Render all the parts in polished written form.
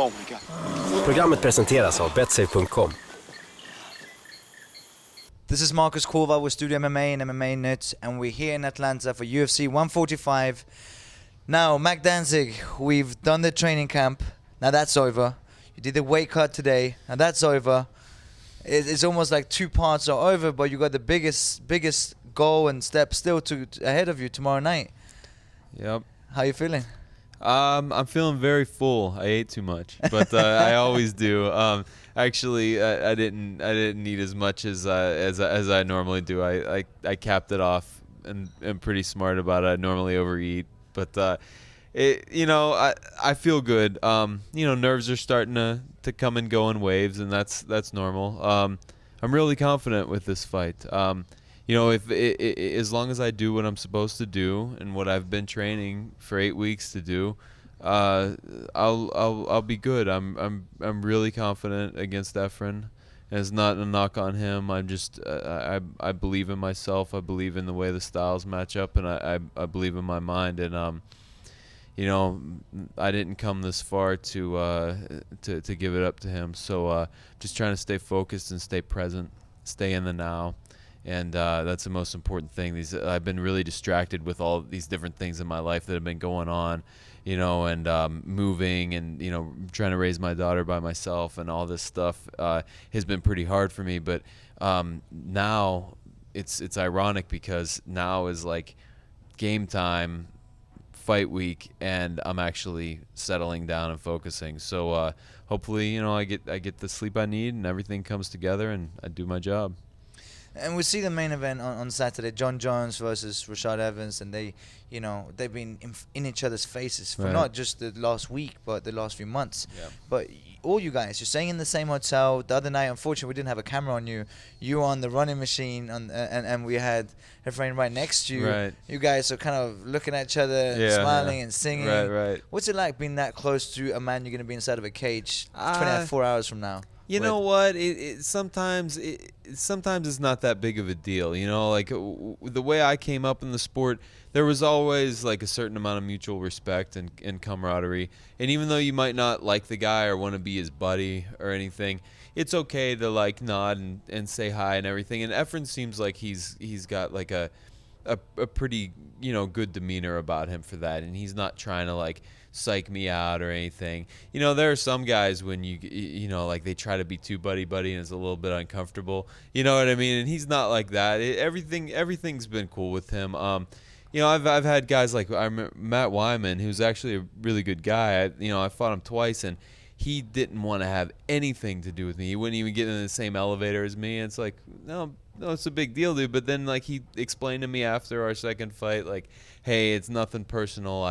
Oh my God. Programmet presenteras av Betsafe.com. This is Marcus Kowal with Studio MMA and MMA Nuts, and we're here in Atlanta for UFC 145. Now, Mac Danzig, we've done the training camp. Now that's over. You did the weight cut today. Now that's over. It's almost like 2 parts are over, but you got the biggest goal and step still ahead of you tomorrow night. Yep. How you feeling? I'm feeling very full. I ate too much, but I always do. Actually, I didn't eat as much as I normally do. I capped it off and am pretty smart about it. I normally overeat, but I feel good. Nerves are starting to come and go in waves, and that's normal. I'm really confident with this fight. If as long as I do what I'm supposed to do and what I've been training for 8 weeks to do, I'll be good. I'm really confident against Efren. And it's not a knock on him. I'm just I believe in myself. I believe in the way the styles match up, and I believe in my mind. And I didn't come this far to give it up to him. So just trying to stay focused and stay present, stay in the now. And that's the most important thing. I've been really distracted with all these different things in my life that have been going on, and moving and, trying to raise my daughter by myself, and all this stuff has been pretty hard for me. But now it's ironic because now is like game time, fight week, and I'm actually settling down and focusing. So hopefully, I get the sleep I need and everything comes together and I do my job. And we see the main event on Saturday, John Jones versus Rashad Evans, and they've been in each other's faces for not just the last week, but the last few months. Yeah. But all you guys, you're staying in the same hotel. The other night, unfortunately, we didn't have a camera on you. You were on the running machine, and we had a friend right next to you. Right. You guys are kind of looking at each other, smiling and singing. Right. What's it like being that close to a man you're going to be inside of a cage 24 hours from now? You know what? Sometimes it's not that big of a deal. Like the way I came up in the sport, there was always like a certain amount of mutual respect and camaraderie. And even though you might not like the guy or want to be his buddy or anything, it's okay to like nod and say hi and everything. And Efren seems like he's got like a pretty good demeanor about him for that, and he's not trying to like psych me out or anything. There are some guys when like they try to be too buddy and it's a little bit uncomfortable. You know what I mean? And he's not like that. Everything's been cool with him. I've had guys like Matt Wyman, who's actually a really good guy. I fought him twice, and he didn't want to have anything to do with me. He wouldn't even get in the same elevator as me. And it's like, no, it's a big deal, dude. But then like he explained to me after our second fight, like, hey, it's nothing personal.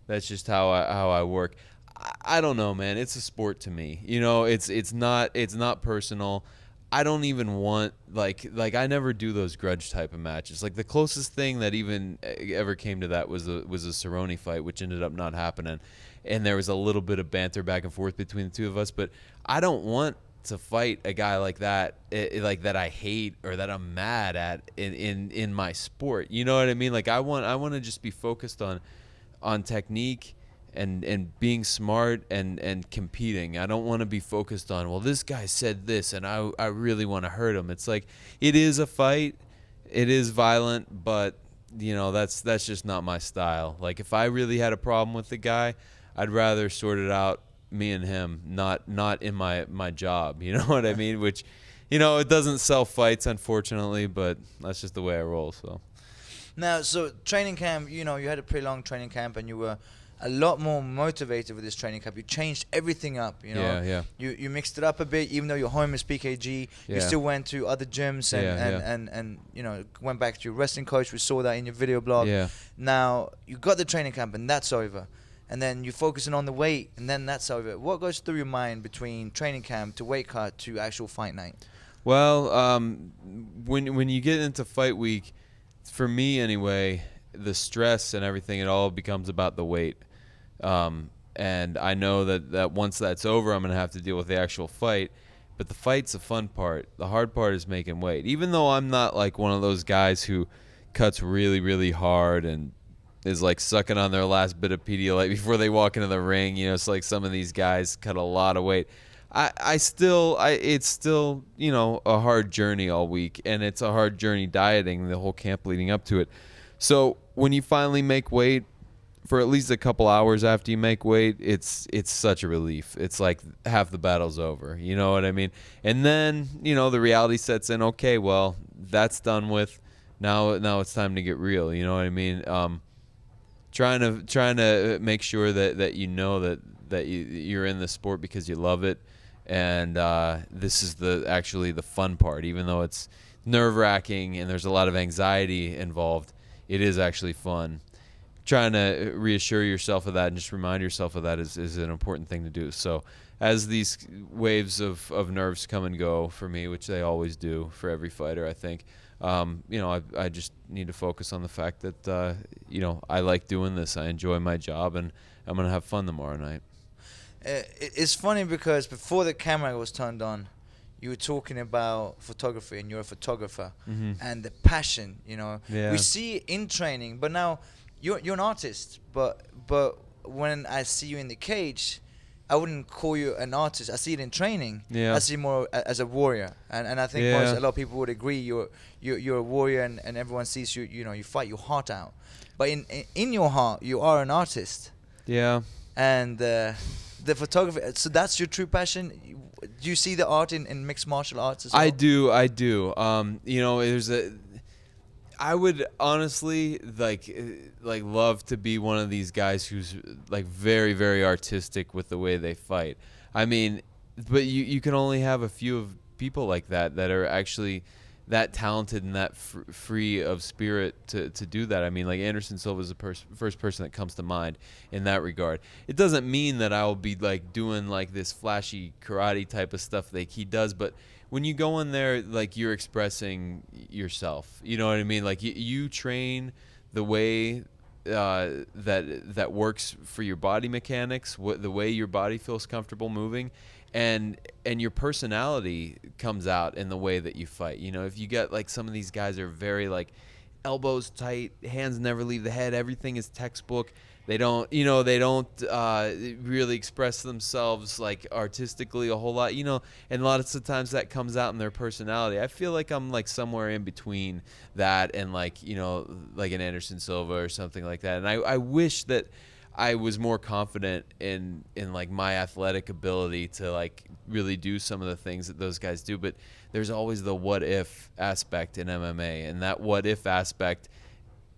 That's just how I work. I don't know, man. It's a sport to me. It's not personal. I don't even want like I never do those grudge type of matches. Like the closest thing that even ever came to that was a Cerrone fight, which ended up not happening. And there was a little bit of banter back and forth between the two of us. But I don't want to fight a guy like that, like that I hate or that I'm mad at in my sport. You know what I mean? Like I want to just be focused on technique and being smart and competing. I don't want to be focused on, well, this guy said this and I really want to hurt him. It's like, it is a fight, it is violent, but that's just not my style. Like if I really had a problem with the guy, I'd rather sort it out, me and him, not in my job. You know what I mean? Which it doesn't sell fights, unfortunately, but that's just the way I roll. So now, so training camp, you had a pretty long training camp, and you were a lot more motivated with this training camp. You changed everything up, Yeah. You mixed it up a bit, even though your home is PKG. You still went to other gyms and went back to your wrestling coach. We saw that in your video blog. Yeah. Now, you got the training camp, and that's over. And then you're focusing on the weight, and then that's over. What goes through your mind between training camp to weight cut to actual fight night? Well, when you get into fight week, for me anyway, the stress and everything, it all becomes about the weight. And I know that once that's over, I'm going to have to deal with the actual fight. But the fight's the fun part. The hard part is making weight. Even though I'm not like one of those guys who cuts really, really hard and is like sucking on their last bit of Pedialyte before they walk into the ring. You know, it's like some of these guys cut a lot of weight. It's still, you know, a hard journey all week, and it's a hard journey dieting the whole camp leading up to it. So when you finally make weight, for at least a couple hours after you make weight, it's such a relief. It's like half the battle's over. You know what I mean? And then, you know, the reality sets in. Okay, well, that's done with. Now it's time to get real. You know what I mean? Trying to make sure that you know that you're in the sport because you love it, and this is actually the fun part. Even though it's nerve-wracking and there's a lot of anxiety involved, it is actually fun. Trying to reassure yourself of that and just remind yourself of that is an important thing to do. So as these waves of nerves come and go for me, which they always do for every fighter, I think, you know, I just need to focus on the fact that, you know, I like doing this. I enjoy my job, and I'm going to have fun tomorrow night. It's funny because before the camera was turned on, you were talking about photography, and you're a photographer, and the passion, you know. Yeah. We see it in training, but now you're an artist, but when I see you in the cage, I wouldn't call you an artist. I see it in training. Yeah. I see more as a warrior, and I think a lot of people would agree you're a warrior, and everyone sees you. You know, you fight your heart out, but in your heart, you are an artist. Yeah. And the photography. So that's your true passion. Do you see the art in mixed martial arts as well? I do. You know, I would honestly like love to be one of these guys who's like very, very artistic with the way they fight. I mean, but you can only have a few of people like that are actually that talented and that free of spirit to do that. I mean, like Anderson Silva is the first person that comes to mind in that regard. It doesn't mean that I will be like doing like this flashy karate type of stuff like he does, but when you go in there, like, you're expressing yourself. You know what I mean? Like, you train the way that works for your body mechanics, the way your body feels comfortable moving, and your personality comes out in the way that you fight. You know, if you get, like, some of these guys are very, like, elbows tight, hands never leave the head, everything is textbook. They don't really express themselves like artistically a whole lot, you know, and a lot of the times that comes out in their personality. I feel like I'm like somewhere in between that and like, you know, like an Anderson Silva or something like that. And I wish that I was more confident in like my athletic ability to like really do some of the things that those guys do. But there's always the what if aspect in MMA, and that what if aspect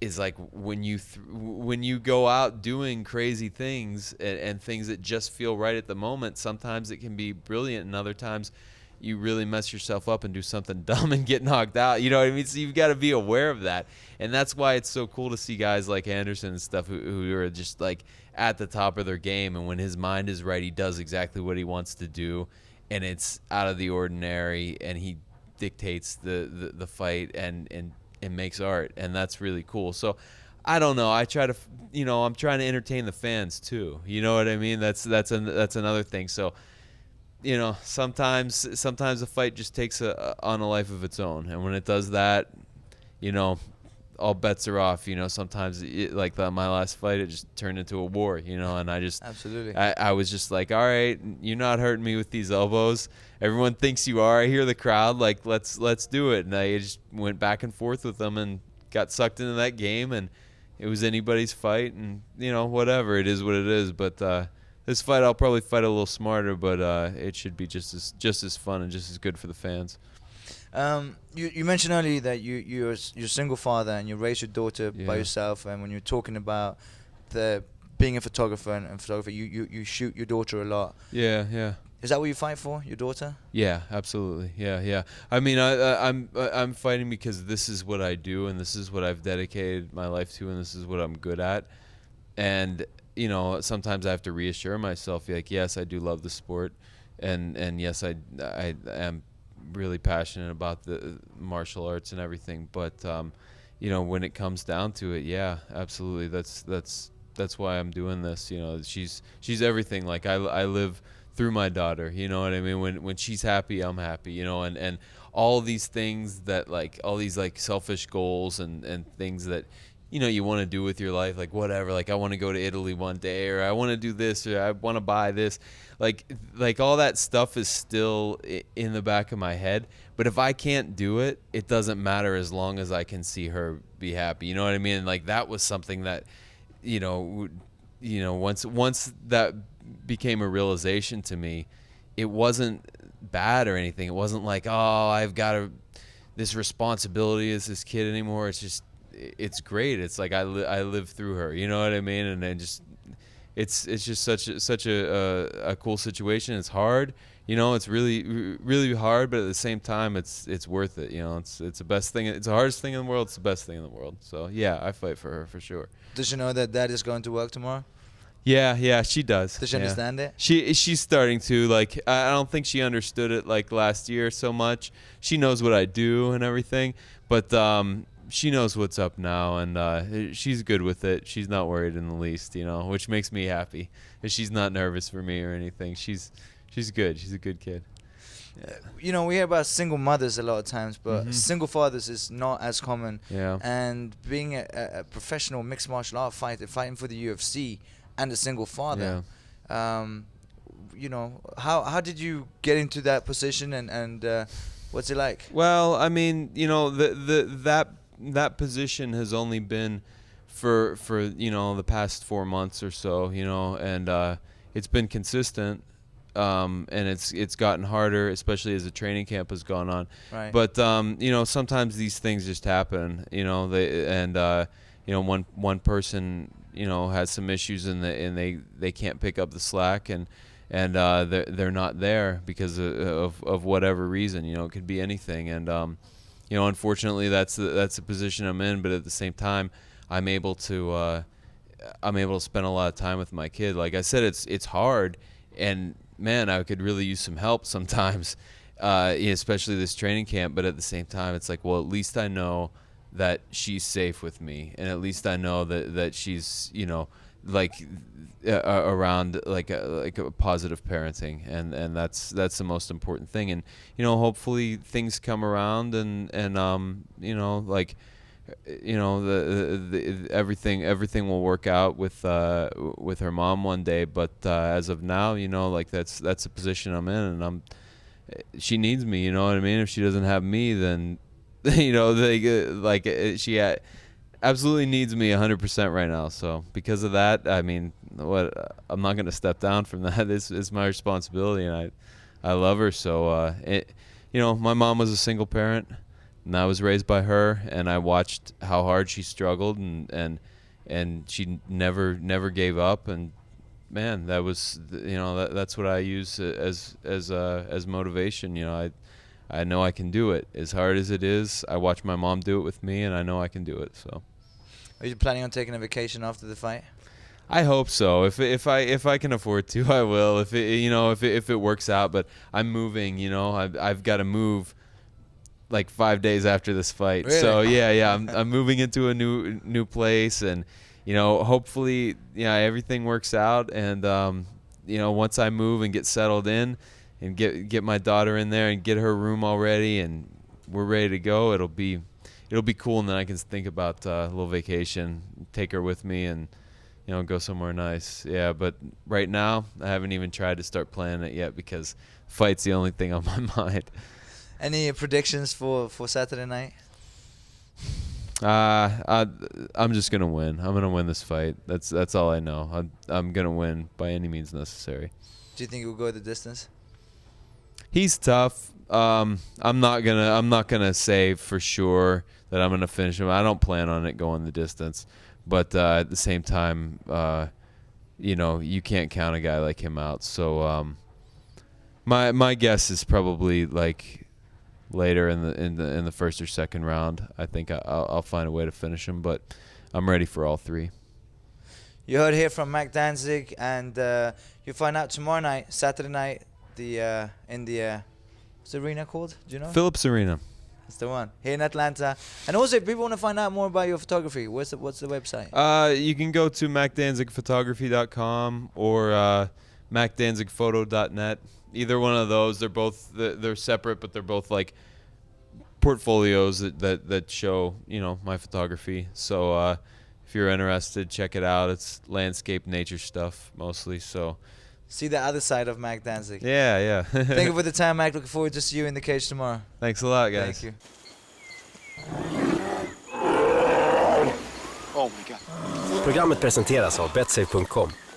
is like when you go out doing crazy things and things that just feel right at the moment. Sometimes it can be brilliant, and other times you really mess yourself up and do something dumb and get knocked out. You know what I mean? So you've got to be aware of that, and that's why it's so cool to see guys like Anderson and stuff who are just like at the top of their game. And when his mind is right, he does exactly what he wants to do, and it's out of the ordinary, and he dictates the fight and makes art, and that's really cool. So I don't know, I try to, you know, I'm trying to entertain the fans too, you know what I mean? That's another thing. So, you know, sometimes a fight just takes on a life of its own, and when it does that, you know, all bets are off. You know, sometimes my last fight, it just turned into a war, you know, and I just absolutely I was just like, all right, you're not hurting me with these elbows. Everyone thinks you are. I hear the crowd, like, let's do it. And I just went back and forth with them and got sucked into that game, and it was anybody's fight, and, you know, whatever, it is what it is. But this fight, I'll probably fight a little smarter, but it should be just as fun and just as good for the fans. You mentioned earlier that you're a single father and you raise your daughter by yourself, and when you're talking about being a photographer and photography, you shoot your daughter a lot. Yeah. Is that what you fight for, your daughter? Yeah, absolutely. Yeah. I mean, I'm fighting because this is what I do, and this is what I've dedicated my life to, and this is what I'm good at. And, you know, sometimes I have to reassure myself, like, yes, I do love the sport, and yes, I am really passionate about the martial arts and everything. But, you know, when it comes down to it, yeah, absolutely. That's why I'm doing this. You know, she's everything. Like, I live through my daughter, you know what I mean? When she's happy, I'm happy, you know, and all these things that, like, all these, like, selfish goals and things that you want to do with your life, like whatever, like I want to go to Italy one day, or I want to do this, or I want to buy this, like all that stuff is still in the back of my head. But if I can't do it, it doesn't matter as long as I can see her be happy. You know what I mean? Like that was something that, once that became a realization to me, it wasn't bad or anything. It wasn't like, oh, I've got this responsibility as this kid anymore. It's just, it's great. It's like I live through her. You know what I mean? And then just, it's just such a cool situation. It's hard. It's really, really hard, but at the same time, it's worth it. It's the best thing. It's the hardest thing in the world. It's the best thing in the world. So yeah, I fight for her for sure. Does she know that Dad is going to work tomorrow? Yeah, she does. Does she understand it? She's starting to. Like, I don't think she understood it like last year so much. She knows what I do and everything, but she knows what's up now, and she's good with it. She's not worried in the least, which makes me happy. She's not nervous for me or anything. She's good. She's a good kid. Yeah. We hear about single mothers a lot of times, but single fathers is not as common. Yeah. And being a professional mixed martial art fighter, fighting for the UFC, and a single father, how did you get into that position, and what's it like? Well, I mean, that position has only been for the past 4 months or so, and it's been consistent. And it's gotten harder, especially as the training camp has gone on. Right. But sometimes these things just happen. One person has some issues and they can't pick up the slack, and they're not there because of whatever reason. It could be anything, and unfortunately that's the position I'm in. But at the same time, I'm able to spend a lot of time with my kid. Like I said, it's hard, and man, I could really use some help sometimes, especially this training camp. But at the same time, it's like, well, at least I know that she's safe with me, and at least I know that she's, around like a positive parenting, and that's the most important thing. And hopefully things come around, and everything will work out with her mom one day. But as of now, that's the position I'm in, and she needs me. You know what I mean? If she doesn't have me, then she absolutely needs me 100% right now. So because of that, I mean, I'm not going to step down from that. It's my responsibility, and I love her. So my mom was a single parent, and I was raised by her, and I watched how hard she struggled, and she never gave up. And man, that was that's what I use as motivation. I know I can do it. As hard as it is, I watched my mom do it with me, and I know I can do it. So, are you planning on taking a vacation after the fight? I hope so. If I can afford to, I will. If it works out. But I'm moving. I've got to move like 5 days after this fight. Really? So yeah, I'm moving into a new place, and hopefully everything works out, and once I move and get settled in and get my daughter in there and get her room all ready and we're ready to go, it'll be cool, and then I can think about a little vacation, take her with me, and go somewhere nice. Yeah, but right now I haven't even tried to start planning it yet because fight's the only thing on my mind. Any predictions for Saturday night? I'm just gonna win. I'm gonna win this fight. That's all I know. I'm gonna win by any means necessary. Do you think he'll go the distance? He's tough. I'm not gonna say for sure that I'm gonna finish him. I don't plan on it going the distance, but at the same time, you can't count a guy like him out. So my guess is probably like later in the first or second round. I think I'll find a way to finish him, but I'm ready for all three. You heard here from Mac Danzig, and you'll find out tomorrow night, Saturday night, in the what's the arena called? Do you know? Phillips Arena. That's the one here in Atlanta. And also, if people want to find out more about your photography, what's the website? You can go to macdanzigphotography.com or macdanzigphoto.net. Either one of those. They're separate, but they're both like portfolios that show my photography. So if you're interested, check it out. It's landscape nature stuff mostly. So see the other side of Mac Danzig. yeah. Thank you for the time, Mac. Looking forward to see you in the cage tomorrow. Thanks a lot, guys. Thank you. Oh my God. Programmet presenteras av Betsafe.com.